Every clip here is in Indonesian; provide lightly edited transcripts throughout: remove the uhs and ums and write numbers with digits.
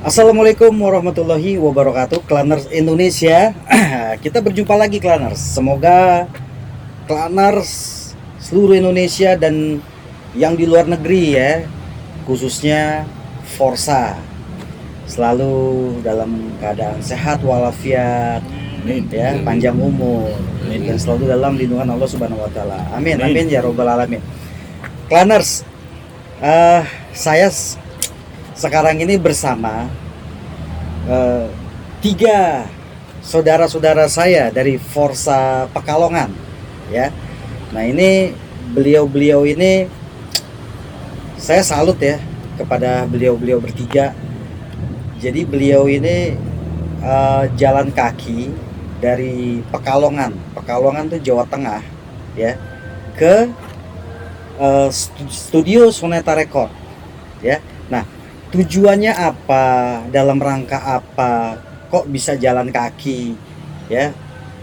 Assalamualaikum warahmatullahi wabarakatuh, Klaners Indonesia. Kita berjumpa lagi, Klaners. Semoga Klaners seluruh Indonesia dan yang di luar negeri ya, khususnya Forsa, selalu dalam keadaan sehat walafiat, ya, panjang umur, dan selalu dalam lindungan Allah Subhanahu wa taala. Amin. Amin ya robbal alamin. Klaners, saya sekarang ini bersama tiga saudara-saudara saya dari Forsa Pekalongan, ya. Nah, ini beliau-beliau ini saya salut ya kepada beliau-beliau bertiga. Jadi beliau ini jalan kaki dari Pekalongan tuh Jawa Tengah, ya, ke studio Soneta Record, ya. Nah, tujuannya apa, dalam rangka apa kok bisa jalan kaki, ya,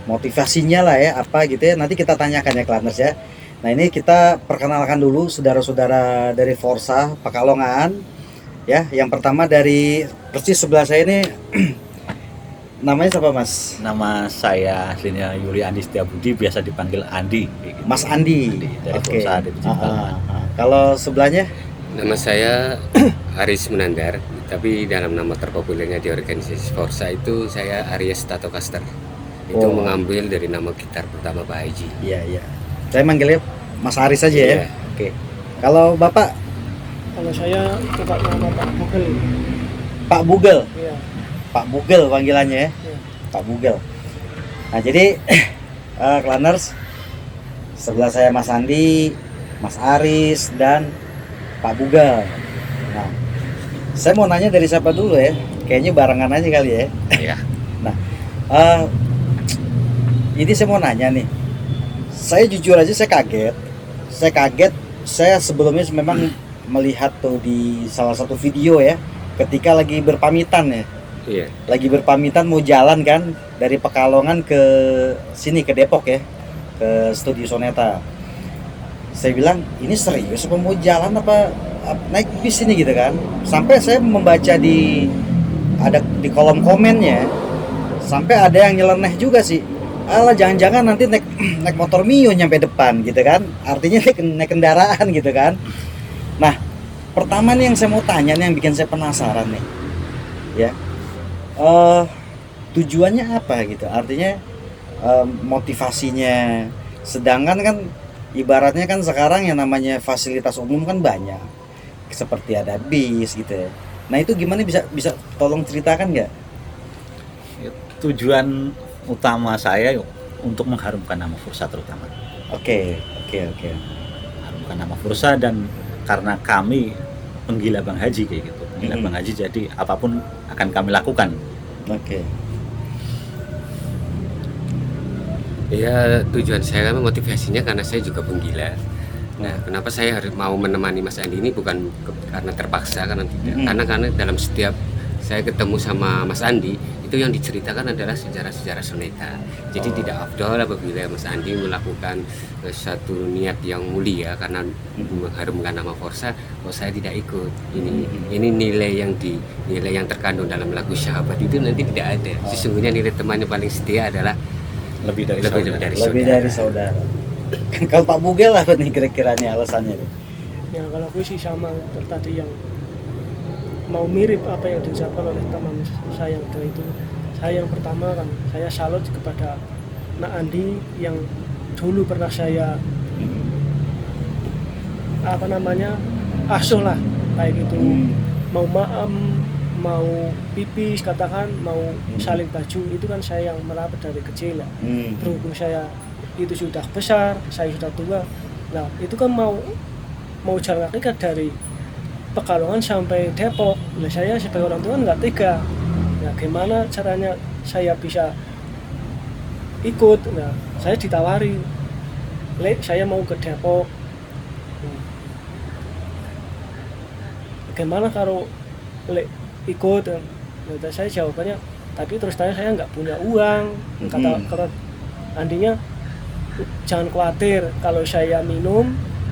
motivasinya lah ya apa gitu ya, nanti kita tanyakan ya, Klaners ya. Nah, ini kita perkenalkan dulu saudara-saudara dari Forsa Pekalongan, ya. Yang pertama dari persis sebelah saya ini namanya siapa, Mas? Nama saya aslinya Yuri Andi Setiabudi, biasa dipanggil Andi. Mas Andi. Dari Forsa. Kalau sebelahnya? Nama saya Aris Menandar, tapi dalam nama terpopulernya di organisasi Forsa itu saya Aries Stratocaster. Itu mengambil dari nama gitar pertama Pak Haji. Iya. Saya manggilnya Mas Aris aja ya. Oke. Kalau Bapak? Kalau saya coba nama Pak Bugel. Pak Bugel? Iya. Pak Bugel panggilannya ya? Iya. Pak Bugel. Nah, jadi Klaners, sebelah saya Mas Andi, Mas Aris, dan Pak Bugel. Nah, saya mau nanya dari siapa dulu ya? Kayaknya barengan aja kali ya. Iya. Nah, ini saya mau nanya nih. Saya jujur aja saya kaget. Saya sebelumnya memang melihat tuh di salah satu video ya, ketika lagi berpamitan ya. Iya. Lagi berpamitan mau jalan kan dari Pekalongan ke sini, ke Depok ya, ke studio Soneta. Saya bilang, ini serius apa mau jalan apa naik bis ini gitu kan. Sampai saya membaca di kolom komennya, sampai ada yang nyeleneh juga sih. Alah, jangan-jangan nanti naik motor Mio nyampe depan gitu kan. Artinya naik kendaraan gitu kan. Nah, pertama nih yang saya mau tanya nih, yang bikin saya penasaran nih, ya, tujuannya apa gitu. Artinya motivasinya. Sedangkan kan ibaratnya kan sekarang yang namanya fasilitas umum kan banyak, seperti ada bis gitu ya. Nah, itu gimana, bisa tolong ceritakan nggak? Tujuan utama saya untuk mengharumkan nama Forsa terutama. Oke. Harumkan nama Forsa, dan karena kami penggila Bang Haji kayak gitu. Penggila Bang Haji, jadi apapun akan kami lakukan. Oke. Ya, tujuan saya motivasinya karena saya juga penggila. Nah, kenapa saya harus mau menemani Mas Andi ini, bukan karena terpaksa, karena tidak. Karena dalam setiap saya ketemu sama Mas Andi, itu yang diceritakan adalah sejarah-sejarah Soneta. Jadi tidak afdol apabila Mas Andi melakukan satu niat yang mulia karena mengharumkan nama Forsa, kalau saya tidak ikut. Ini nilai yang terkandung dalam lagu Syahabat itu nanti tidak ada. Sesungguhnya nilai temannya paling setia adalah lebih dari saudara. Kalau Pak Bugel apa nih kira-kiranya alasannya? Ya, kalau aku sih sama tadi, yang mau mirip apa yang diucapkan oleh teman saya itu. Saya yang pertama kan, saya salut kepada Nak Andi yang dulu pernah saya asuh lah kayak gitu. Mau mau pipis katakan, mau salin baju, itu kan saya yang merawat dari kecil ya. Berhubung saya itu sudah besar, saya sudah tua. Nah, itu kan mau jalan kaki kan dari Pekalongan sampai Depok. Nah, saya sebagai orang tua nggak tega. Nah, gimana caranya saya bisa ikut? Nah, saya ditawari, saya mau ke Depok. Bagaimana kalau ikut? Nah, saya jawabannya, tapi terus tanya saya nggak punya uang. Kata Andinya, jangan khawatir, kalau saya minum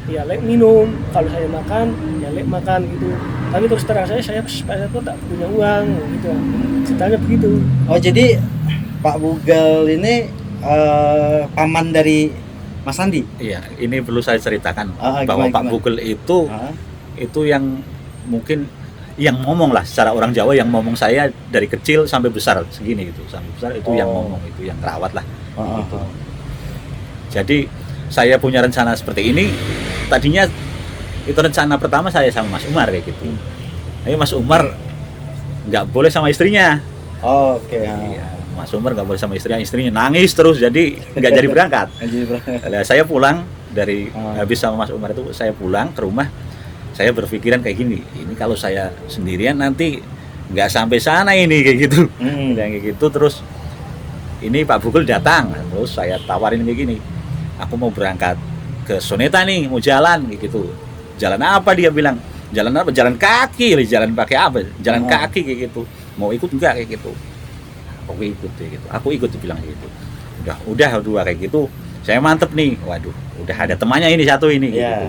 ya lek minum, kalau saya makan ya lek makan gitu. Tapi terus terang saya tuh tak punya uang gitu, ceritanya begitu. Oh jadi Pak Bugel ini paman dari Mas Andi? Iya, ini perlu saya ceritakan gimana, bahwa Pak Bugel itu yang mungkin yang ngomong lah secara orang Jawa, yang ngomong saya dari kecil sampai besar segini gitu, sampai besar itu yang ngomong, itu yang rawat lah. Gitu. Jadi saya punya rencana seperti ini. Tadinya itu rencana pertama saya sama Mas Umar kayak gitu. Tapi Mas Umar nggak boleh sama istrinya. Oke. Iya, Mas Umar nggak boleh sama istrinya nangis terus, jadi nggak jadi berangkat. Nah, saya pulang dari habis sama Mas Umar itu, saya pulang ke rumah. Saya berpikiran kayak gini, ini kalau saya sendirian nanti nggak sampai sana ini kayak gitu. Kayak gitu terus ini Pak Bugel datang, terus saya tawarin kayak gini, aku mau berangkat ke Soneta nih, mau jalan kayak gitu. Jalan apa, dia bilang? Jalan apa? Jalan kaki, jalan pakai apa? Jalan kaki kayak gitu. Mau ikut enggak kayak gitu? Aku ikut kayak gitu. Aku ikut, dibilang kayak gitu. Udah dua kayak gitu. Saya mantep nih. Waduh, udah ada temannya ini satu ini gitu.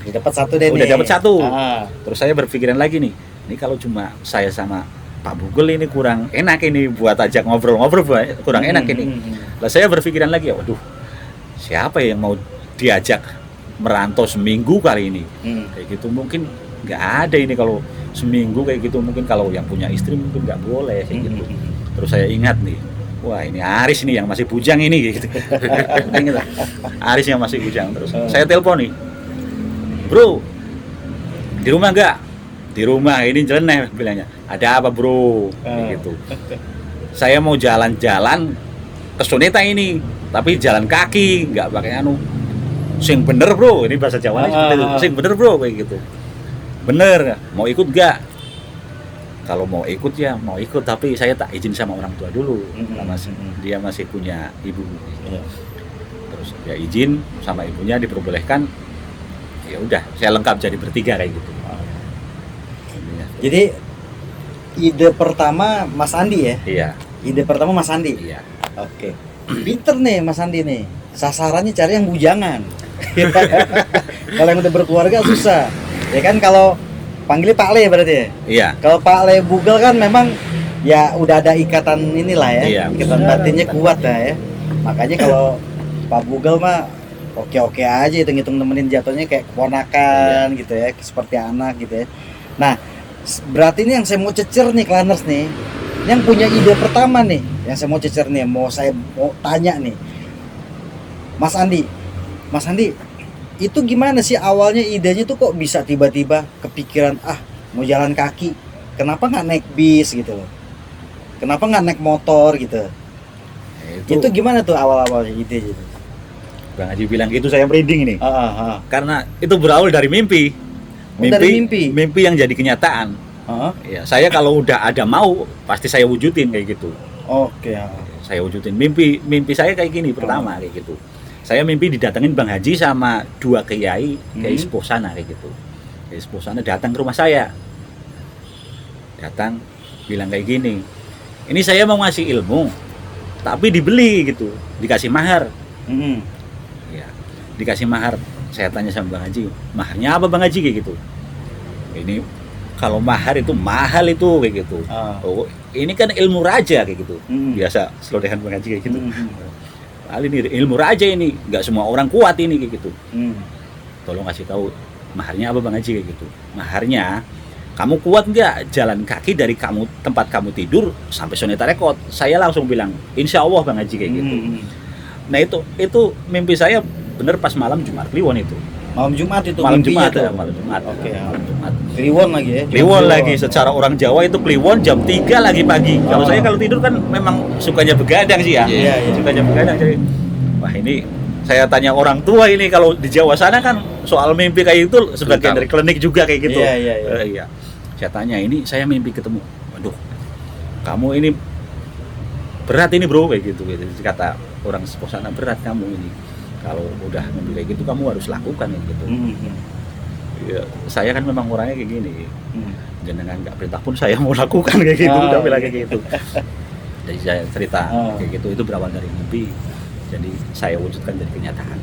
Dapat satu deh. Udah dapat satu. Ah. Terus saya berpikiran lagi nih. Ini kalau cuma saya sama Pak Bugel ini kurang enak ini buat ajak ngobrol-ngobrol, kurang enak ini. Lah saya berpikiran lagi, waduh, siapa yang mau diajak merantau seminggu kali ini? Kayak gitu mungkin nggak ada ini, kalau seminggu kayak gitu mungkin kalau yang punya istri mungkin nggak boleh kayak gitu. Terus saya ingat nih, wah ini Aris nih yang masih bujang ini kayak gitu. Ingat, Aris yang masih bujang. Terus saya telepon nih, bro, di rumah nggak? Di rumah, ini jeleneh bilangnya. Ada apa bro? Kayak gitu. Saya mau jalan-jalan ke Soneta ini, tapi jalan kaki, nggak pakai anu. Sing bener bro, ini bahasa Jawa seperti itu. Sing bener bro kayak gitu. Bener, mau ikut nggak? Kalau mau ikut ya mau ikut, tapi saya tak izin sama orang tua dulu. Dia masih punya ibu. Terus dia izin sama ibunya, diperbolehkan. Ya udah, saya lengkap jadi bertiga kayak gitu. Jadi ide pertama Mas Andi ya? Iya. Ide pertama Mas Andi. Iya. Oke. Pinter nih Mas Andi nih. Sasarannya cari yang bujangan. Kalau yang udah berkeluarga susah. Ya kan, kalau panggilnya Pak Le berarti ya? Iya. Kalau Pak Le Bugel kan memang ya udah ada ikatan inilah ya. Iya. Ikatan batinnya kuat lah ya. Makanya kalau Pak Bugel mah oke-oke aja, hitung-hitung nemenin jatuhnya kayak keponakan gitu ya, seperti anak gitu ya. Nah, berarti ini yang saya mau cecer nih Claners nih, yang punya ide pertama nih, yang saya mau cecer nih, saya mau tanya nih, Mas Andi, itu gimana sih awalnya idenya tuh kok bisa tiba-tiba kepikiran mau jalan kaki, kenapa nggak naik bis gitu loh, kenapa nggak naik motor gitu, itu gimana tuh awal-awalnya ide gitu? Bang Haji bilang gitu saya merinding ini, karena itu berawal dari mimpi. Mimpi yang jadi kenyataan. Ya, saya kalau udah ada mau pasti saya wujudin kayak gitu. Oke. Saya wujudin mimpi saya kayak gini pertama kayak gitu. Saya mimpi didatengin Bang Haji sama dua kiai Seposana kayak gitu. Kiai Seposana datang ke rumah saya. Datang bilang kayak gini. Ini saya mau ngasih ilmu tapi dibeli gitu, dikasih mahar. Ya, dikasih mahar. Saya tanya sama Bang Haji, maharnya apa Bang Haji kayak gitu? Ini kalau mahar itu mahal itu kayak gitu. Oh, ini kan ilmu raja kayak gitu. Biasa selodehan Bang Haji kayak gitu. Ini ilmu raja ini, nggak semua orang kuat ini kayak gitu. Tolong kasih tahu maharnya apa Bang Haji kayak gitu. Maharnya, kamu kuat nggak jalan kaki dari tempat kamu tidur sampai Soneta Record? Saya langsung bilang, insya Allah Bang Haji kayak gitu. Nah itu mimpi saya bener pas malam Jumat Kliwon itu. Malam Jumat itu. Malam Jumat tuh. ya, malam Jumat. Oke. Malam Jumat. Kliwon lagi ya. Kliwon lagi, secara orang Jawa itu kliwon jam 3 lagi pagi. Kalau saya kalau tidur kan memang sukanya begadang sih ya. Iya. Sukanya begadang, jadi wah ini saya tanya orang tua ini, kalau di Jawa sana kan soal mimpi kayak itu sebagian dari klinik juga kayak gitu. Iya. Saya tanya, ini saya mimpi ketemu. Waduh. Kamu ini berat ini bro kayak gitu. Kata orang Seposana, berat kamu ini. Kalau udah mimpi kayak gitu kamu harus lakukan gitu. Ya, saya kan memang orangnya kayak gini. Jangan nggak perintah pun saya mau lakukan kayak gitu. Udah bilang kayak gitu. Jadi saya cerita kayak gitu, itu berawal dari mimpi. Jadi saya wujudkan jadi kenyataan.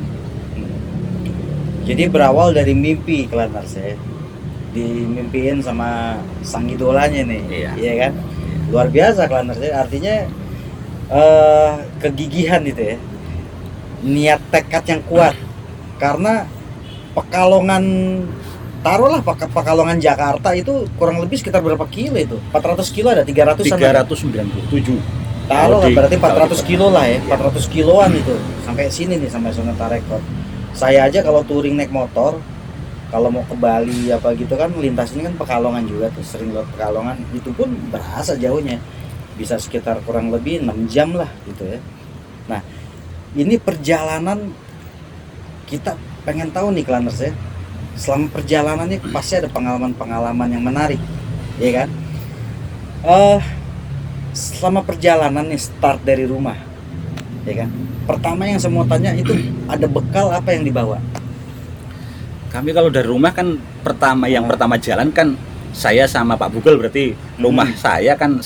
Jadi berawal dari mimpi Klanners ya, dimimpiin sama sang idolanya nih, Iya. kan? Luar biasa Klanners ya, artinya kegigihan itu ya, niat tekad yang kuat. Karena Pekalongan, taruhlah Pekalongan Jakarta itu kurang lebih sekitar berapa kilo itu? 400 kilo ada, 300-an ada? 397. Taruh lah, berarti 400 kalau kilo lah ya, 400 kiloan itu sampai sini nih, sampai Sonata Record. Saya aja kalau touring naik motor, kalau mau ke Bali apa gitu kan, lintas ini kan Pekalongan juga tuh, sering lewat Pekalongan, itu pun berasa jauhnya, bisa sekitar kurang lebih 6 jam lah gitu ya. Nah, ini perjalanan kita pengen tahu nih Klanners ya, selama perjalanannya pasti ada pengalaman-pengalaman yang menarik, ya kan? Selama perjalanan nih, start dari rumah, ya kan? Pertama yang saya mau tanya itu, ada bekal apa yang dibawa? Kami kalau dari rumah kan pertama jalan kan saya sama Pak Bugel, berarti rumah saya kan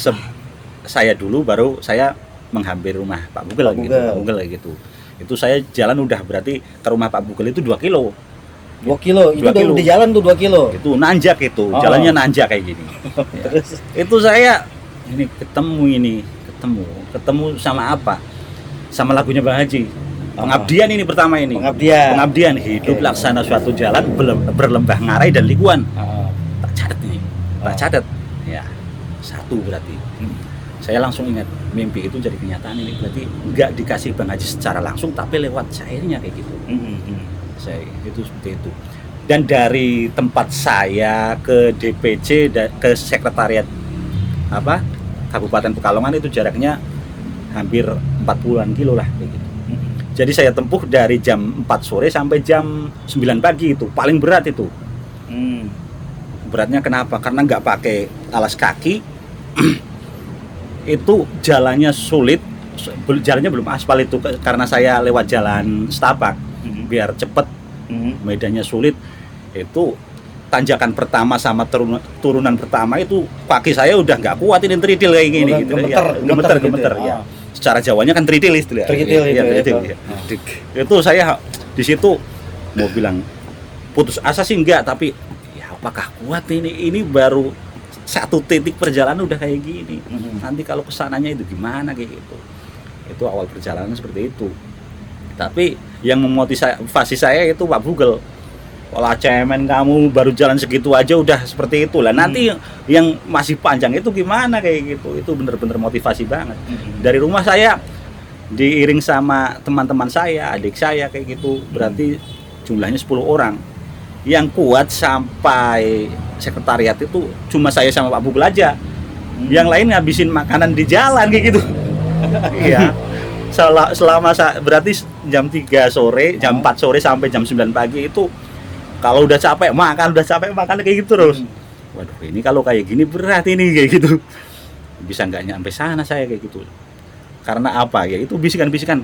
saya dulu baru saya menghampiri rumah Pak Bugel gitu. Pak Bugel gitu. Itu saya jalan udah berarti ke rumah Pak Bugel itu 2 kilo. 2 kilo, itu udah di jalan tuh 2 kilo. Itu nanjak itu, jalannya nanjak kayak gini. Terus itu saya ini ketemu sama apa? Sama lagunya Bang Haji. Pengabdian ini pertama ini. Pengabdian hidup laksana suatu jalan berlembah ngarai dan likuan. Tak catat ini. Tak catat. Ya. 1 berarti. Saya langsung ingat mimpi itu jadi kenyataan ini, berarti enggak dikasih Bang Haji secara langsung tapi lewat syairnya kayak gitu. Saya itu seperti itu. Dan dari tempat saya ke DPC ke sekretariat Kabupaten Pekalongan itu jaraknya hampir 40-an kilo lah kayak gitu. Jadi saya tempuh dari jam 4 sore sampai jam 9 pagi itu, paling berat itu. Beratnya kenapa? Karena nggak pakai alas kaki. Itu jalannya sulit, jalannya belum aspal itu, karena saya lewat jalan setapak biar cepet. Medannya sulit. Itu tanjakan pertama sama turunan pertama itu kaki saya udah nggak kuat, ini tridil kayak gini gitu. Gemeter ya. Secara Jawanya kan tridil istilah. Itu saya di situ mau bilang putus asa sih enggak, tapi ya apakah kuat ini baru 1 titik perjalanan udah kayak gini. Nanti kalau kesananya itu gimana kayak gitu. Itu awal perjalanan seperti itu. Tapi yang memotivasi saya itu Pak Bugel. Kalau cemen kamu baru jalan segitu aja udah seperti itu lah. Nanti yang masih panjang itu gimana kayak gitu. Itu bener-bener motivasi banget. Dari rumah saya diiring sama teman-teman saya, adik saya kayak gitu. Berarti jumlahnya 10 orang. Yang kuat sampai sekretariat itu cuma saya sama Pak Bugel aja. Yang lain ngabisin makanan di jalan kayak gitu. Iya. Selama berarti jam 3 sore, jam 4 sore sampai jam 9 pagi itu kalau udah capek makan kayak gitu terus. Waduh, ini kalau kayak gini berat ini kayak gitu. Bisa nggak nyampe sana saya kayak gitu. Karena apa ya? Itu bisikan-bisikan.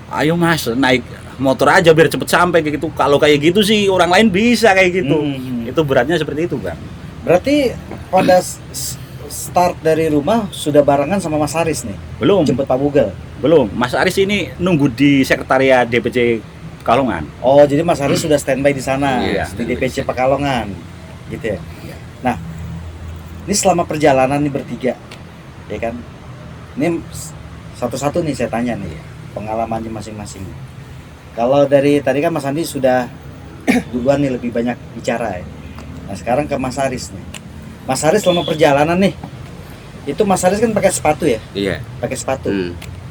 Ayo Mas, naik motor aja biar cepet sampai kayak gitu. Kalau kayak gitu sih orang lain bisa kayak gitu. Itu beratnya seperti itu, Bang. Berarti pada start dari rumah sudah barengan sama Mas Aris nih? Belum. Jemput Pak Bugel? Belum. Mas Aris ini nunggu di sekretariat DPC Pekalongan. Oh, jadi Mas Aris sudah standby di sana, di DPC Pekalongan, gitu ya. Nah, ini selama perjalanan nih bertiga, ya kan? Ini satu-satu nih saya tanya nih, pengalamannya masing-masing. Kalau dari tadi kan Mas Andi sudah duluan nih lebih banyak bicara ya. Nah, sekarang ke Mas Aris nih. Mas Aris selama perjalanan nih, itu Mas Aris kan pakai sepatu ya? Iya. Pakai sepatu.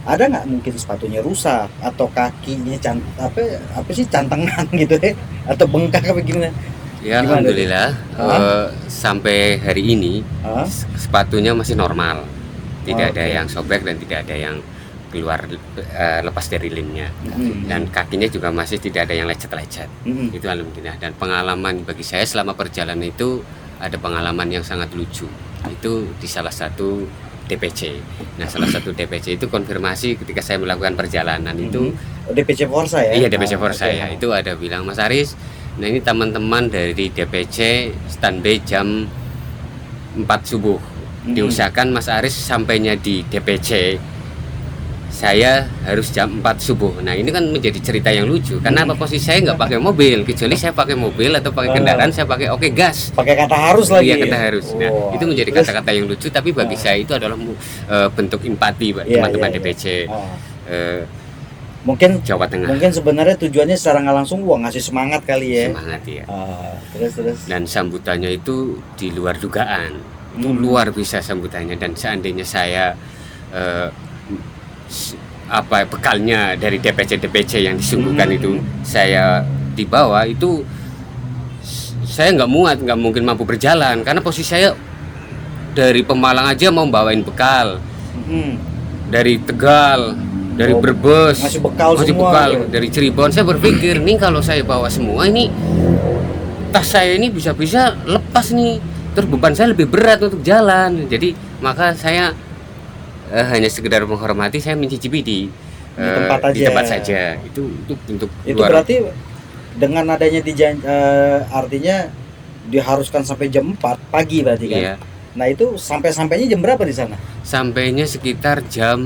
Ada nggak mungkin sepatunya rusak atau kakinya apa sih cantengan gitu ya, atau bengkak apa gimana? Ya alhamdulillah sampai hari ini sepatunya masih normal, tidak ada yang sobek dan tidak ada yang keluar lepas dari limnya, dan kakinya juga masih tidak ada yang lecet-lecet. Itu alhamdulillah. Dan pengalaman bagi saya selama perjalanan itu ada pengalaman yang sangat lucu, itu di salah satu DPC. Nah, salah satu DPC itu konfirmasi ketika saya melakukan perjalanan itu. DPC Forsa ya? Iya, DPC Forsa ya. Itu ada bilang, Mas Aris, nah ini teman-teman dari DPC standby jam 4 subuh. Diusahakan Mas Aris sampainya di DPC saya harus jam 4 subuh. Nah ini kan menjadi cerita yang lucu. Karena apa, posisi saya nggak pakai mobil, kecuali saya pakai mobil atau pakai kendaraan saya pakai oke gas. Pakai kata harus lagi. Iya, kata harus. Nah Oh, itu menjadi terus? kata-kata yang lucu, tapi bagi saya itu adalah bentuk empati, Pak, Iya, teman-teman iya, iya. DPC Mungkin Jawa Tengah. mungkin sebenarnya tujuannya secara nggak langsung wah ngasih semangat kali ya. Semangat ya. Terus. Dan sambutannya itu di luar dugaan, itu luar biasa sambutannya. Dan seandainya saya bekalnya dari DPC yang disuguhkan itu saya dibawa, itu saya nggak muat, nggak mungkin mampu berjalan karena posisi saya dari Pemalang aja mau bawain bekal, dari Tegal, dari Brebes masih bekal semua gitu. dari Cirebon. Saya berpikir nih kalau saya bawa semua ini, tas saya ini bisa-bisa lepas nih, terus beban saya lebih berat untuk jalan. Jadi maka saya hanya sekedar menghormati, saya mencicipi di tempat saja. Itu bentuk Itu berarti dengan adanya artinya diharuskan sampai jam 4 pagi berarti kan? Iya. Nah itu sampainya jam berapa di sana? Sampainya sekitar jam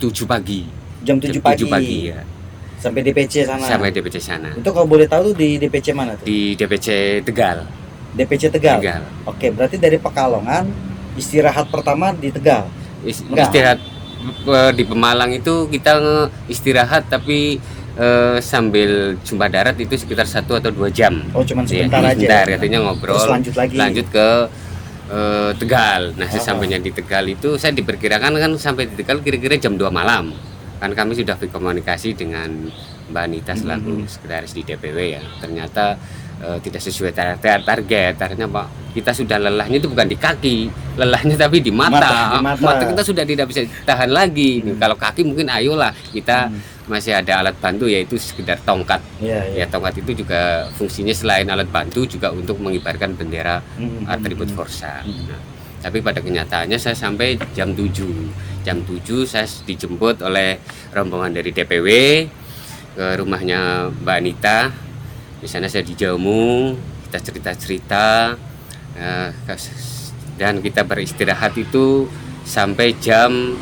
7 pagi. Jam 7 pagi. Ya. Sampai DPC sana. Sampai DPC sana. Itu kalau boleh tahu tuh di DPC mana tuh? Di DPC Tegal. DPC Tegal. Tegal. Oke, berarti dari Pekalongan istirahat pertama di Tegal. Istirahat di Pemalang itu kita istirahat, tapi sambil jumpa darat itu sekitar 1 atau 2 jam. Oh, cuman sebentar ya, aja. Sebentar, katanya ngobrol. Terus lanjut ke Tegal. Nah, sesampainya di Tegal itu saya diperkirakan kan sampai di Tegal kira-kira jam 2 malam. Kan kami sudah berkomunikasi dengan Mbak Anita selaku sekretaris di DPW ya. Ternyata tidak sesuai target. Akhirnya Pak, kita sudah lelahnya itu bukan di kaki, lelahnya tapi di mata. Mata kita sudah tidak bisa tahan lagi. Kalau kaki mungkin ayolah, kita masih ada alat bantu yaitu sekedar tongkat. Ya, tongkat itu juga fungsinya selain alat bantu juga untuk mengibarkan bendera atribut Forsa. Nah, tapi pada kenyataannya saya sampai jam 7. Jam 7 saya dijemput oleh rombongan dari DPW ke rumahnya Mbak Anita. Di sana saya dijamu, kita cerita-cerita, dan kita beristirahat itu sampai jam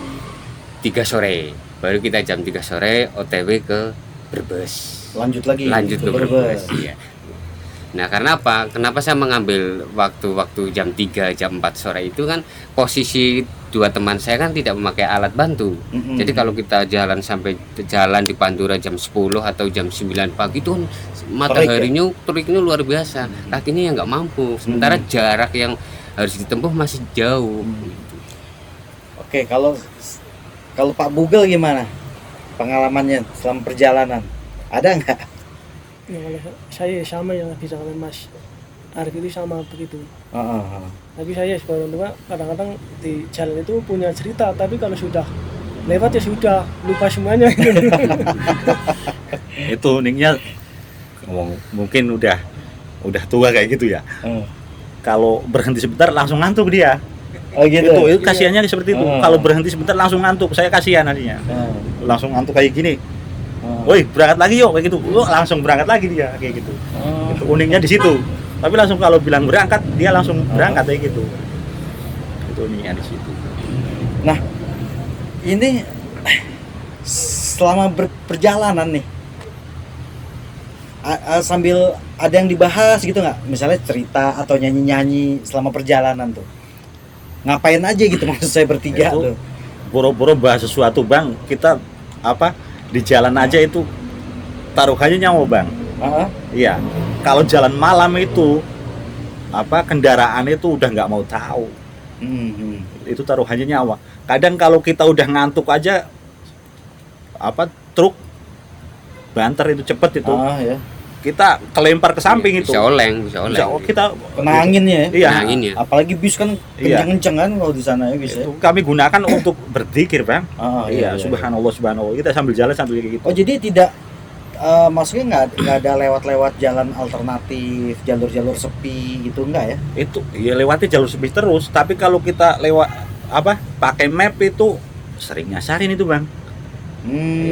3 sore. Baru kita jam 3 sore OTW ke Brebes. Lanjut lagi. Lanjut ke Brebes. Iya. Nah, karena apa? Kenapa saya mengambil waktu jam 3, jam 4 sore itu kan posisi dua teman saya kan tidak memakai alat bantu. Jadi kalau kita jalan di Pantura jam 10 atau jam 9 pagi itu mataharinya teriknya luar biasa. Kakinya yang nggak mampu. Sementara jarak yang harus ditempuh masih jauh. Oke, kalau Pak Bugel gimana pengalamannya selama perjalanan? Ada nggak? Ya, saya sama yang disampaikan Mas Arif itu sama begitu. Tapi saya sebagai orang tua kadang-kadang di jalan itu punya cerita, tapi kalau sudah lewat ya sudah lupa semuanya. Itu uniknya mungkin udah tua kayak gitu ya. Kalau berhenti sebentar langsung ngantuk dia. Oh gitu. Itu kasihannya seperti itu. Kalau berhenti sebentar langsung ngantuk, saya kasihan nantinya. Langsung ngantuk kayak gini. Woi, berangkat lagi yuk kayak gitu. Langsung berangkat lagi dia kayak gitu. Itu uniknya di situ. Tapi langsung kalau bilang berangkat, dia langsung berangkat kayak gitu. Itu uniknya di situ. Nah, ini selama perjalanan nih, sambil ada yang dibahas gitu nggak? Misalnya cerita atau nyanyi-nyanyi selama perjalanan tuh. Ngapain aja gitu maksud saya bertiga itu, tuh. Boro-boro bahas sesuatu bang, kita di jalan aja itu taruhannya nyawa bang. Iya, kalau jalan malam itu kendaraan itu udah nggak mau tahu. Itu taruhannya nyawa. Kadang kalau kita udah ngantuk aja truk banter itu cepet itu, kita kelempar ke samping itu. Bisa oleng. Kita kena anginnya ya. Iya. Kena anginnya. Apalagi bis kan kenceng-kenceng kan kalau di sana ya bisa. Itu kami gunakan untuk berzikir bang. Iya. Subhanallah. Kita sambil jalan sambil kayak gitu. Oh jadi tidak maksudnya nggak ada lewat jalan alternatif, jalur sepi gitu enggak ya? Itu ya lewati jalur sepi terus. Tapi kalau kita lewat pakai map itu sering nyasarin itu bang.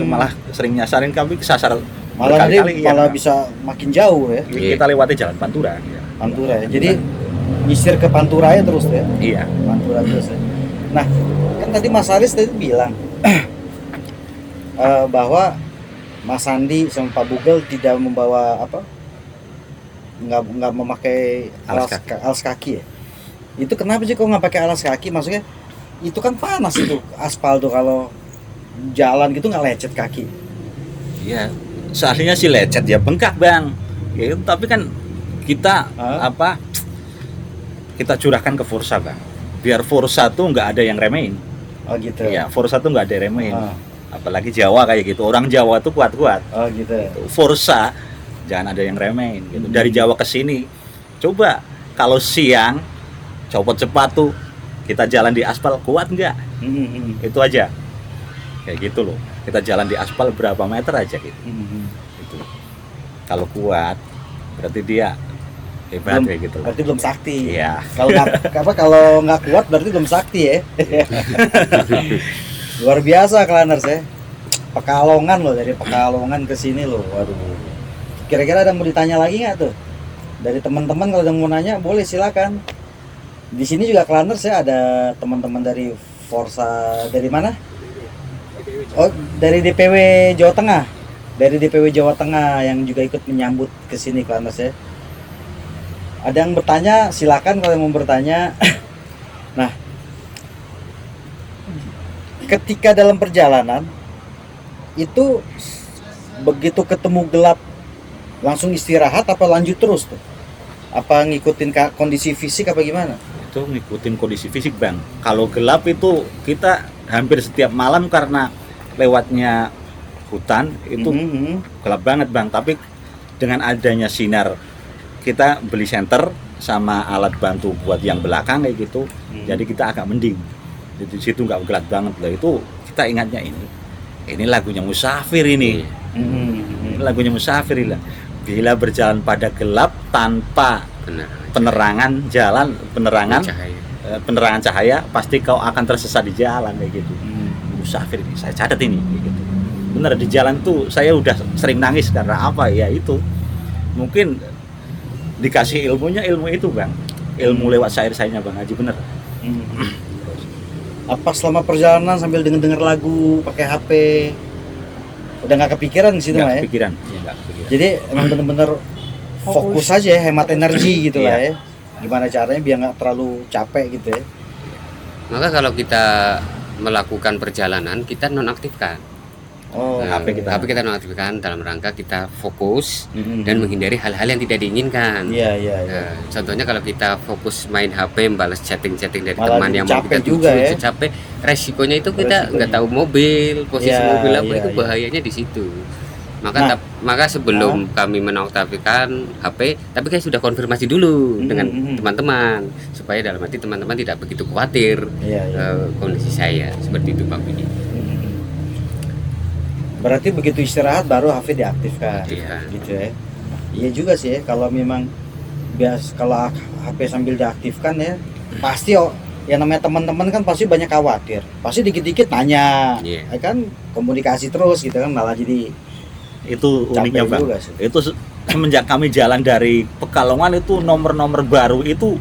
Malah sering nyasarin, kami kesasar. Malah bisa makin jauh ya. Kita lewati jalan Pantura. Pantura ya. Jadi nyisir ke Pantura ya terus ya. Iya. Pantura terus ya. Nah, kan tadi Mas Aris tadi bilang bahwa Mas Andi sama Pak Bugel tidak membawa apa, nggak memakai alas kaki ya. Itu kenapa sih kok nggak pakai alas kaki? Maksudnya itu kan panas itu aspal tuh, kalau jalan gitu nggak lecet kaki. Iya, seaslinya sih lecet ya, bengkak bang. Ya, tapi kan kita kita curahkan ke Forza bang, biar Forza tuh nggak ada yang remehin. Oh gitu. Iya, Forza tuh nggak ada yang remehin. Apalagi Jawa kayak gitu, orang Jawa tuh kuat-kuat. Oh gitu. Forza jangan ada yang remehin gitu. Dari Jawa ke sini, coba kalau siang copot sepatu, kita jalan di aspal, kuat nggak? Itu aja. Kayak gitu loh. Kita jalan di aspal berapa meter aja gitu. Gitu. Kalau kuat, berarti dia hebat kayak gitu. Berarti belum sakti. Iya. Kalau nggak kuat berarti belum sakti ya. Luar biasa Claners ya. Pekalongan loh, dari Pekalongan ke sini loh. Waduh. Kira-kira ada mau ditanya lagi nggak tuh? Dari teman-teman kalau ada mau nanya boleh silakan. Di sini juga Claners ya, ada teman-teman dari Forza dari mana? Oh, dari DPW Jawa Tengah. Dari DPW Jawa Tengah yang juga ikut menyambut ke sini Claners ya. Ada yang bertanya, silakan kalau yang mau bertanya. Nah, ketika dalam perjalanan itu begitu ketemu gelap langsung istirahat apa lanjut terus tuh? Apa ngikutin kondisi fisik apa gimana? Itu ngikutin kondisi fisik bang. Kalau gelap itu kita hampir setiap malam karena lewatnya hutan itu gelap banget bang. Tapi dengan adanya sinar, kita beli senter sama alat bantu buat yang belakang kayak gitu, jadi kita agak mending. Di situ nggak gelap banget lah. Itu kita ingatnya ini lagunya Musafir ini. Ini lagunya Musafir lah. Bila berjalan pada gelap tanpa penerangan jalan, penerangan cahaya, pasti kau akan tersesat di jalan kayak gitu. Musafir ini saya catat ini kayak gitu. Bener, di jalan tuh saya udah sering nangis karena apa ya, itu mungkin dikasih ilmu itu bang, ilmu lewat syair-syairnya Bang Haji, bener. Apa selama perjalanan sambil denger lagu pakai HP udah nggak kepikiran di situ Nggak ya? kepikiran. Ya, nggak kepikiran. Jadi emang bener-bener fokus aja ya, hemat energi gitu lah ya. Gimana caranya biar nggak terlalu capek gitu ya? Maka kalau kita melakukan perjalanan, kita nonaktifkan. HP kita nonaktifkan dalam rangka kita fokus dan menghindari hal-hal yang tidak diinginkan. Iya. Contohnya kalau kita fokus main HP, membalas chatting dari Malah teman yang mau kita tuju, ya? capek. Resikonya itu kita nggak tahu mobil, posisi mobil apa, itu bahayanya di situ. Maka sebelum kami menonaktifkan HP, tapi saya sudah konfirmasi dulu dengan teman-teman supaya dalam arti teman-teman tidak begitu khawatir kondisi saya seperti itu Pak Budi. Berarti begitu istirahat baru HP diaktifkan, gitu ya? Iya juga sih ya, kalau memang kalau HP sambil diaktifkan ya, pasti yang namanya teman-teman kan pasti banyak khawatir, pasti dikit-dikit nanya, ya kan, komunikasi terus gitu kan, malah jadi itu uniknya Bang. Itu semenjak kami jalan dari Pekalongan itu nomor-nomor baru itu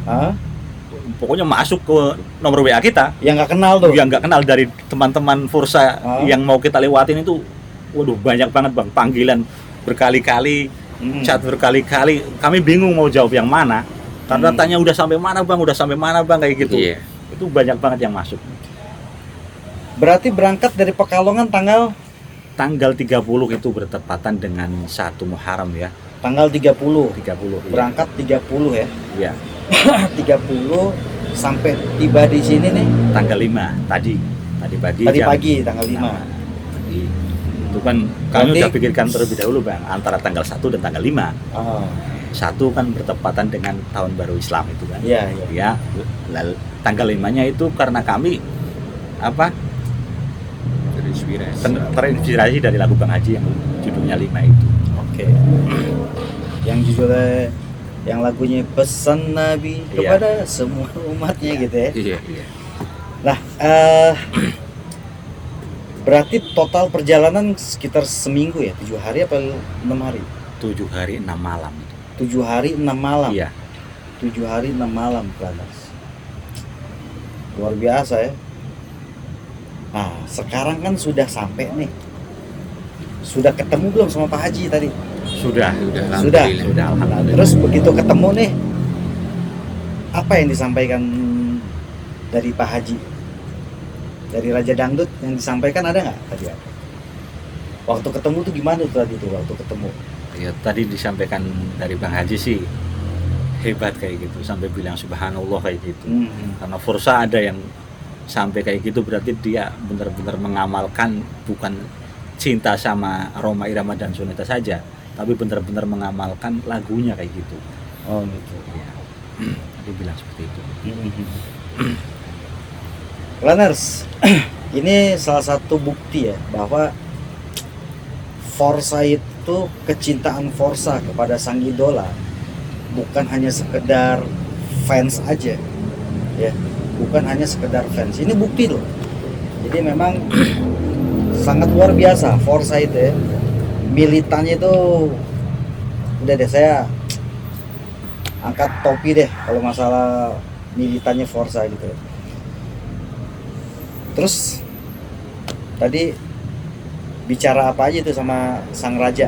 pokoknya masuk ke nomor WA kita yang nggak kenal tuh, yang nggak kenal dari teman-teman Forza yang mau kita lewatin itu. Waduh, banyak banget Bang, panggilan berkali-kali, chat berkali-kali. Kami bingung mau jawab yang mana. Karena tanya udah sampai mana Bang kayak gitu. Itu banyak banget yang masuk. Berarti berangkat dari Pekalongan tanggal 30 itu bertepatan dengan 1 Muharram ya. Tanggal 30. Berangkat 30 ya. Iya. 30 sampai tiba di sini nih tanggal 5 tadi pagi tanggal 5. Itu kan kami udah pikirkan terlebih dahulu Bang, antara tanggal 1 dan tanggal 5. 1 kan bertepatan dengan tahun baru Islam itu kan. Iya. Tanggal 5-nya itu karena kami terinspirasi dari lagu Bang Haji yang judulnya 5 itu. Oke. Yang judulnya, yang lagunya pesan Nabi kepada semua umatnya gitu ya. Iya. Nah, berarti total perjalanan sekitar seminggu ya, 7 hari apa 6 hari? 7 hari 6 malam. 7 hari 6 malam. Iya. 7 hari 6 malam Claners. Luar biasa ya. Nah, sekarang kan sudah sampai nih sudah ketemu belum sama Pak Haji tadi? Sudah. Sudah. Alhamdulillah. Terus begitu ketemu nih, apa yang disampaikan dari Pak Haji? Dari Raja Dangdut yang disampaikan ada nggak tadi? Waktu ketemu tuh gimana tuh tadi tuh waktu ketemu? Ya tadi disampaikan dari Bang Haji sih hebat kayak gitu, sampai bilang subhanallah kayak gitu. Karena Forsa ada yang sampai kayak gitu, berarti dia benar-benar mengamalkan, bukan cinta sama Rhoma Irama dan Soneta saja, tapi benar-benar mengamalkan lagunya kayak gitu. Oh gitu. Ya. Dia bilang seperti itu. Runners, ini salah satu bukti ya bahwa Forsa itu, kecintaan Forsa kepada sang idola bukan hanya sekedar fans aja ya, bukan hanya sekedar fans. Ini bukti loh. Jadi memang sangat luar biasa Forsa itu ya, militannya itu udah deh, saya angkat topi deh kalau masalah militannya Forsa gitu. Terus tadi bicara apa aja itu sama sang raja?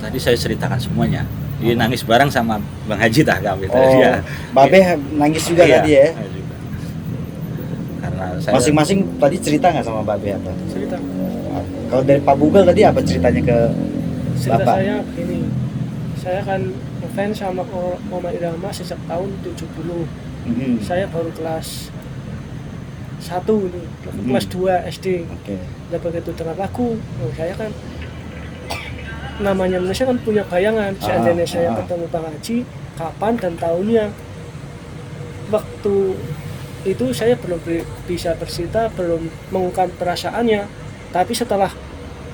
Tadi saya ceritakan semuanya. Dia nangis bareng sama Bang Haji kami. Oh, Dia Babe nangis juga iya, tadi ya? Karena saya Masing-masing tadi cerita nggak sama Babe apa? Cerita Kalau dari Pak Bugel tadi apa ceritanya ke Bapak? saya begini, saya kan ngefans sama Rhoma Irama sejak tahun 70. Saya baru kelas 1 ini, kelas 2 SD. Oke. Dan begitu dengar lagu, saya kan namanya Indonesia kan punya bayangan. Seandainya saya ketemu Bang Haji, kapan dan tahunnya. Waktu itu saya belum bisa bercerita, belum mengungkap perasaannya. Tapi setelah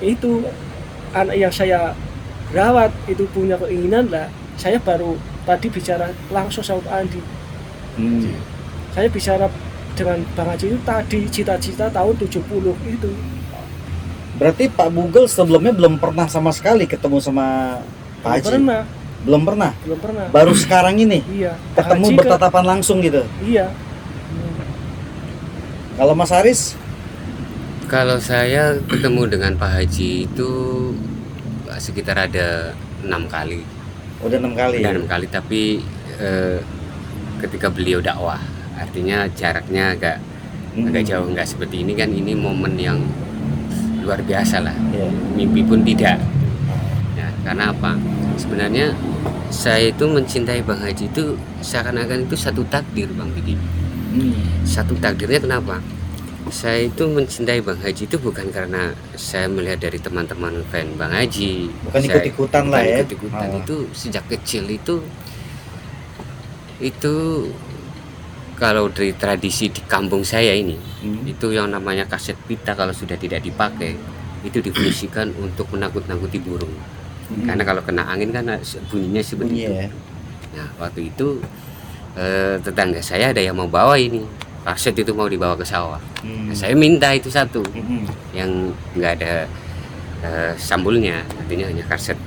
itu anak yang saya rawat itu punya keinginan lah, saya baru tadi bicara langsung sama Pak Andi. Saya bicara dengan Bang Haji itu tadi cita-cita tahun 70 itu. Berarti Pak Bugel sebelumnya belum pernah sama sekali ketemu sama Pak Haji? Belum pernah. Baru sekarang ini? Iya. Ketemu bertatapan langsung gitu? Iya. Kalau Mas Haris? Kalau saya ketemu dengan Pak Haji itu sekitar ada 6 kali. Udah 6 kali? Udah 6 kali, tapi ketika beliau dakwah, artinya jaraknya agak jauh, nggak seperti ini kan. Ini momen yang luar biasa lah, mimpi pun tidak. Nah, karena apa? Sebenarnya saya itu mencintai Bang Haji itu seakan-akan itu satu takdir, Bang Diki. Satu takdirnya kenapa? Saya itu mencintai Bang Haji itu bukan karena saya melihat dari teman-teman fan Bang Haji. Bukan ikut-ikutan lah ya? Ikut-ikutan. Itu sejak kecil itu kalau dari tradisi di kampung saya ini, itu yang namanya kaset pita kalau sudah tidak dipakai, itu difungsikan untuk menakut-nakuti burung. Karena kalau kena angin kan bunyinya seperti itu. Nah, waktu itu tetangga saya ada yang mau bawa ini, kaset itu mau dibawa ke sawah. Nah, saya minta itu satu, yang nggak ada sambulnya, artinya hanya kaset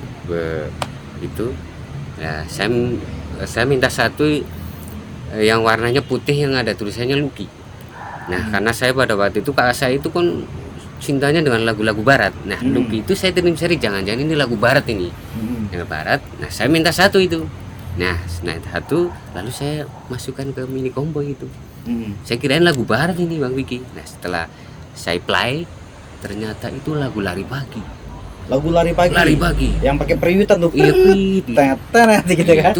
itu. Nah, saya minta satu yang warnanya putih yang ada tulisannya Lucky. Nah, karena saya pada waktu itu kakak saya itu kan cintanya dengan lagu-lagu barat. Nah, Lucky itu saya cari jangan-jangan ini lagu barat ini. Yang barat. Nah, saya minta satu itu. Nah, satu lalu saya masukkan ke mini combo itu. Saya kirain lagu barat ini, Bang Wiki. Nah, setelah saya play ternyata itu lagu Lari Pagi. Lagu Lari Pagi. Yang pakai periwitan tuh. Iya, gitu kan.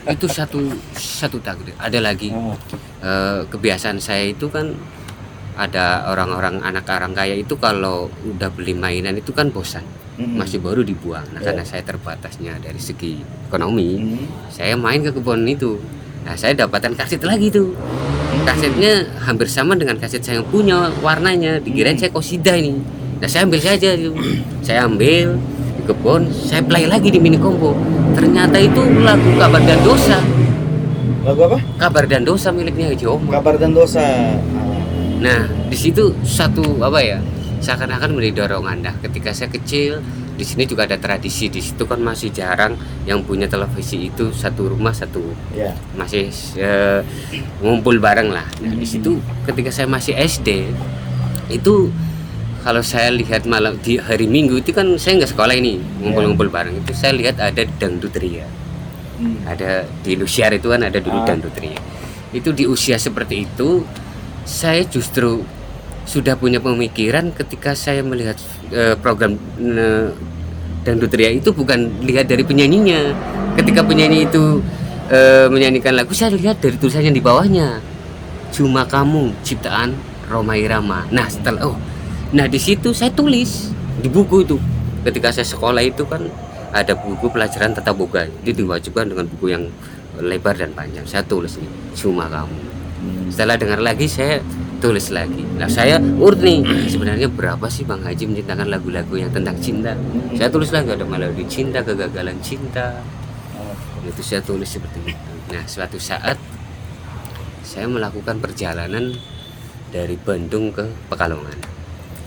Itu satu takdir. Ada lagi kebiasaan saya itu kan, ada orang-orang anak orang kaya itu kalau udah beli mainan itu kan bosan, masih baru dibuang. Nah, karena saya terbatasnya dari segi ekonomi, saya main ke kebun itu. Nah, saya dapatkan kaset lagi tuh. Kasetnya hampir sama dengan kaset saya yang punya, warnanya dikirain saya kosida ini. Nah, saya ambil saja itu. Saya ambil di kebun, saya play lagi di mini combo. Ternyata itu lagu Kabar dan Dosa. Lagu apa? Kabar dan Dosa miliknya Haji Omar. Kabar dan Dosa. Nah, di situ satu apa ya? Seakan-akan menjadi dorongan. Nah, ketika saya kecil, di sini juga ada tradisi. Di situ kan masih jarang yang punya televisi itu satu rumah satu. Masih ngumpul bareng lah. Nah, di situ ketika saya masih SD itu kalau saya lihat malam di hari Minggu itu kan saya nggak sekolah ini, ngumpul-ngumpul bareng itu saya lihat ada dangdut ria. Ada di Lusiar itu kan ada dulu dangdut ria. Itu di usia seperti itu saya justru sudah punya pemikiran ketika saya melihat program dangdut ria itu bukan lihat dari penyanyinya. Ketika penyanyi itu menyanyikan lagu, saya lihat dari tulisannya di bawahnya. Cuma Kamu ciptaan Rhoma Irama. Nah, di situ saya tulis di buku itu. Ketika saya sekolah itu kan ada buku pelajaran tata boga. Itu diwajibkan dengan buku yang lebar dan panjang. Saya tulis nih, Cuma Kamu. Setelah dengar lagi saya tulis lagi. Nah, saya urut nih, sebenarnya berapa sih Bang Haji menciptakan lagu-lagu yang tentang cinta? Saya tulis lagi, ada melodi cinta, kegagalan cinta. Itu saya tulis seperti itu. Nah, suatu saat saya melakukan perjalanan dari Bandung ke Pekalongan.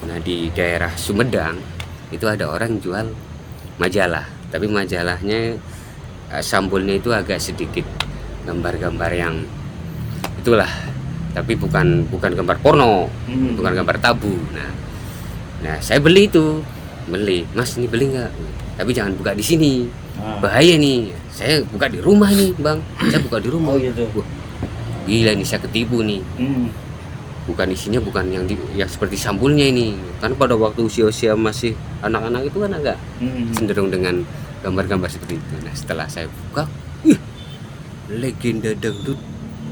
Nah, di daerah Sumedang itu ada orang jual majalah, tapi majalahnya sampulnya itu agak sedikit gambar-gambar yang itulah, tapi bukan gambar porno, bukan gambar tabu. Nah, saya beli, Mas ini beli nggak? Tapi jangan buka di sini, bahaya nih. Saya buka di rumah nih, Bang. Saya buka di rumah. Gitu. Wah, gila nih, saya ketipu nih. Bukan isinya bukan yang seperti sampulnya ini. Karena pada waktu usia masih anak-anak itu kan agak cenderung dengan gambar-gambar seperti itu. Nah, setelah saya buka, legenda dangdut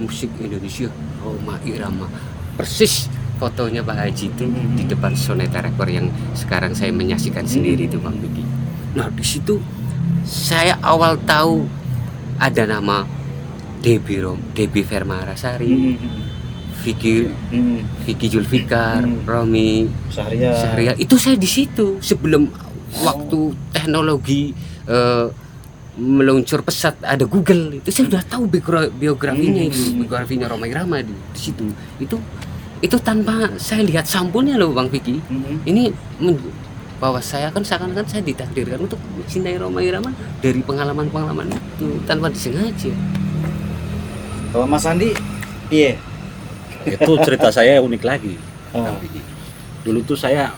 musik Indonesia Rhoma Irama, persis fotonya Pak Haji itu di depan Soneta Record yang sekarang saya menyaksikan sendiri itu, Bang Biki. Nah, di situ saya awal tahu ada nama Debbie Vermarasari, Vicky Julfikar, Romi Sahria. Itu saya di situ sebelum waktu teknologi meluncur pesat, ada Google, itu saya sudah tahu biografinya biografinya Rhoma Irama di situ. Itu tanpa saya lihat sampulnya loh, Bang Vicky. Ini bahwa saya kan seakan-akan saya ditakdirkan untuk mencintai Rhoma Irama dari pengalaman-pengalaman itu tanpa disengaja. Kalau Mas Andi, iya. Itu cerita saya unik lagi. Dulu tuh saya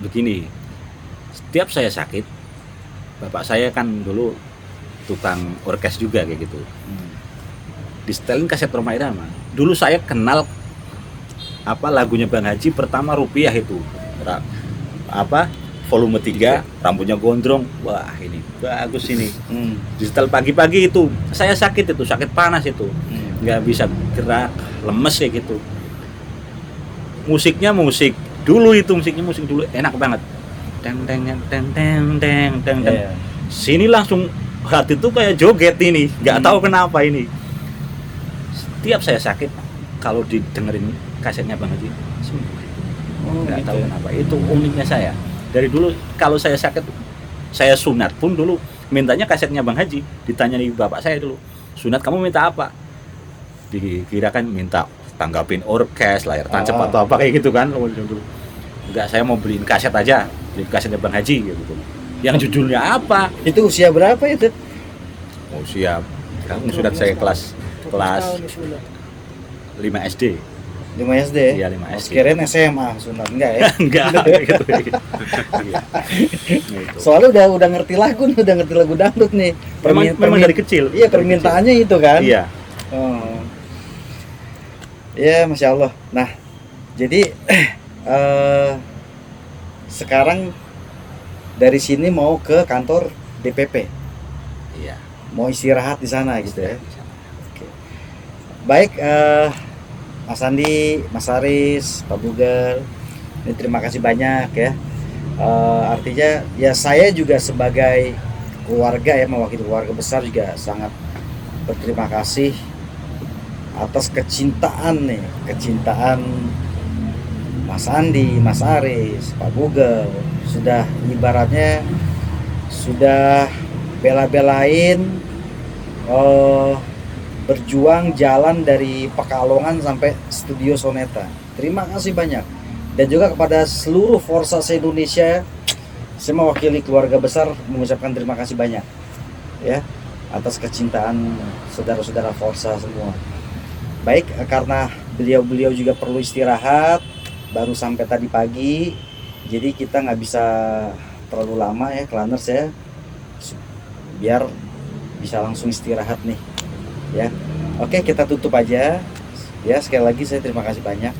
begini, setiap saya sakit, bapak saya kan dulu tukang orkes juga kayak gitu. Disetelin kaset Rhoma Irama. Dulu saya kenal lagunya Bang Haji pertama Rupiah itu. Volume 3, rambutnya gondrong. Wah, ini bagus ini. Disetel pagi-pagi itu. Saya sakit panas itu. Nggak bisa gerak, lemes kayak gitu. Musiknya musik dulu enak banget. Teng. Sini langsung hati tuh kayak joget ini, nggak tahu kenapa ini. Setiap saya sakit, kalau didengerin kasetnya Bang Haji, nggak tahu kenapa. Itu uniknya saya. Dari dulu kalau saya sakit, saya sunat pun dulu mintanya kasetnya Bang Haji. Ditanya nih bapak saya dulu, sunat kamu minta apa? Dikirakan minta tanggapin orkes, layar tancap atau apa kayak gitu kan. Enggak, saya mau beliin kaset aja, beliin kasetnya Bang Haji gitu. Yang judulnya apa? Itu usia berapa itu? Usia sunat saya kelas 5 SD. 5 SD? Iya, 5 SD. Kirain SMA sunat, enggak ya? Enggak gitu. Soalnya udah ngerti lagu dangdut nih. Memang dari kecil. Iya, permintaannya itu kan. Iya. Ya, Masya Allah. Nah, jadi sekarang dari sini mau ke kantor DPP. Iya. Mau istirahat di sana gitu ya. Oke. Baik, Mas Andi, Mas Aris, Pak Bugal, ini terima kasih banyak ya. Artinya ya saya juga sebagai keluarga ya, mewakili keluarga besar juga sangat berterima kasih atas kecintaan Mas Andi, Mas Aris, Pak Bugal, sudah ibaratnya sudah bela-belain berjuang jalan dari Pekalongan sampai studio Soneta. Terima kasih banyak. Dan juga kepada seluruh Forza se-Indonesia, saya mewakili keluarga besar mengucapkan terima kasih banyak ya atas kecintaan saudara-saudara Forza semua. Baik, karena beliau juga perlu istirahat, baru sampai tadi pagi, Jadi kita nggak bisa terlalu lama ya Claners ya, biar bisa langsung istirahat nih ya. Oke, kita tutup aja ya. Sekali lagi saya terima kasih banyak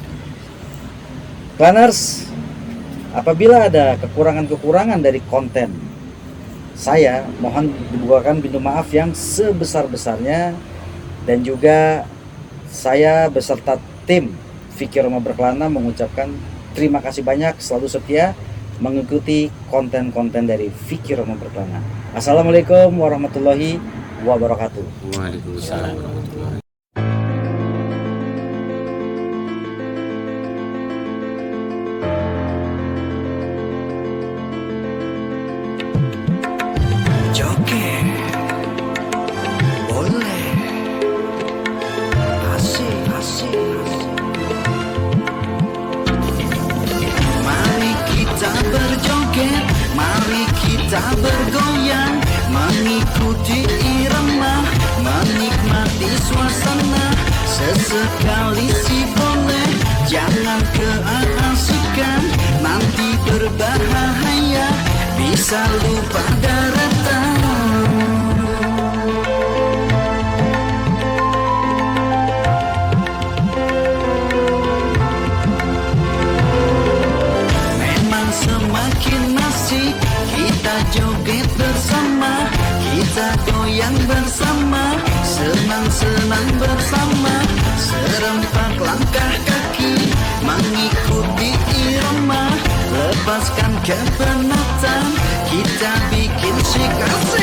Claners. Apabila ada kekurangan-kekurangan dari konten saya, mohon dibukakan pintu maaf yang sebesar-besarnya. Dan juga saya beserta tim Fikir Rumah Berkelana mengucapkan terima kasih banyak, selalu setia mengikuti konten-konten dari Fikir Rumah Berkelana. Assalamualaikum warahmatullahi wabarakatuh. Waalaikumsalam warahmatullahi. Joget boleh, asik asik. Mari kita berjoget, mari kita bergoyang, mengikuti irama, menikmati suasana. Sesekali sih boleh, jangan keasikan, nanti berbahaya, bisa lupa daratan. Memang semakin asik kita joget bersama, kita goyang bersama, senang-senang bersama, serempak langkah kaki, mengikuti irama, lepaskan kepenatan, kita bikin syik asik.